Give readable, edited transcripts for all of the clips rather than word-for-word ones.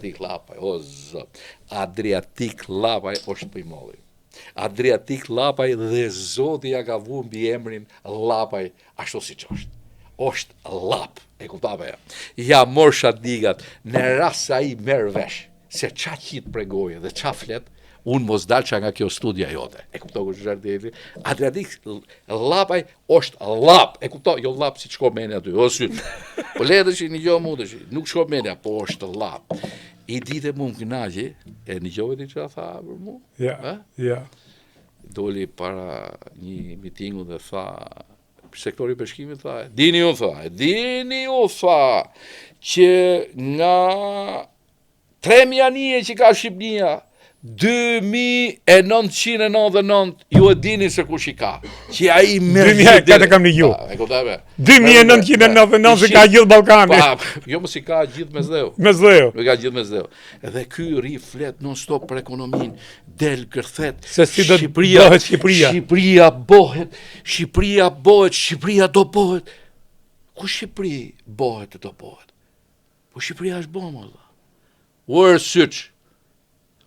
Adriatik Llapaj, o zot, Adriatik Llapaj është për i molli. Adriatik Llapaj dhe Zoti ja ka vu mbi emrin Llapaj ashtu siç është. Është Llap, e kuptave ja. Ja mor shadigat, në rast se ai merr vesh se qa qit prej goje dhe qa flet, unë mos dalqa nga kjo studia jote. E kupto ku është Adriatik Llapaj është Llap. E kupto, jo Llap si shko menja aty, o syt. Po le të shi një gjo mu të shi, nuk shko menja, po është Llap. I dite mu më kënaqi, e një gjohë ti që a tha për mu? Ja. Doli para një mitingu dhe tha, sektori peshkimit tha, dini u tha, që nga 3.000 anije që ka Shqipnia, 2.999 ju e dini se kush i ka. Që ai merr 2.000 kam një ju. 2.999 se ka gjithë Ballkani. Jo mos i ka gjithë Mesdheu. Nuk ka gjithë Mesdheu. Edhe ky ri flet non stop për ekonominë, del kërthet. Se si do bëhet Shqipëria. Shqipëria do bëhet. Ku Shqipëri bëhet do bëhet? Po Shqipëria është bomë. Ur syç.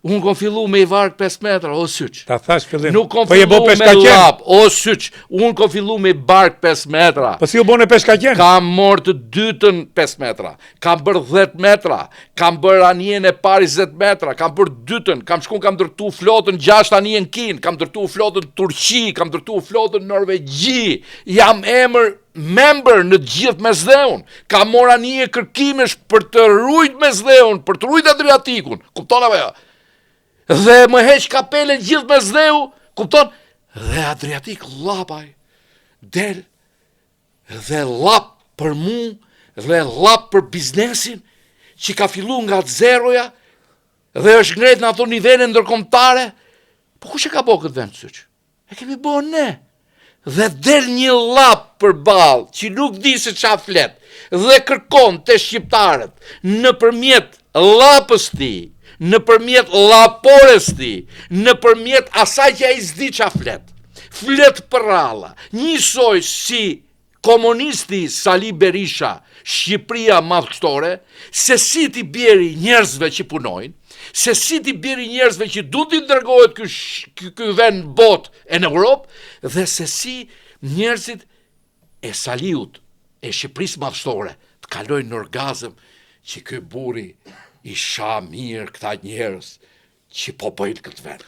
Unë kom fillu me i varg 5 metra, o syç. Ta thash fillim. Nuk kom fillu me lap, o syç. Unë kom fillu me bark 5 metra. Po si u bone peshkaqen? Kam morë të dytën 5 metra, kam bërë 10 metra, kam bërë anjen e pari 10 metra, kam bërë dytën, kam dërtu flotën 6 anjen kin, kam dërtu flotën Turqi, kam dërtu flotën Norvegji, jam member në gjithë Mesdheun, kam morë anije kërkimesh për të rujt Mesdheun, për të rujt Adriatikun, kuptonave ja? Dhe më heq kapelen gjithë Mesdheu, kupton? Dhe Adriatik Llapaj del dhe lap për mu, dhe lap për biznesin, që ka fillu nga zeroja, dhe është ngret në ato nivele ndërkombëtare. Po kush e ka bo këtë vend syç? E kemi bo ne. Dhe del një lap për balë, që nuk di se qa flet, dhe kërkon të shqiptarët, në përmjet lapës ti, në përmjet lapores ti, në përmjet asaj që a i zdi qa flet. Flet për ralla, njësoj si komunisti Sali Berisha, Shqipëria madhështore, se si ti bjeri njerëzve që punojnë, se si ti bjeri njerëzve që du t'i dërgohet ky vend bot e në Europë, dhe se si njerëzit e Saliut, e Shqipërisë madhështore, të kalojnë në orgazëm që ky buri i sha mirë këta njerëz që po bëjnë këtë vend.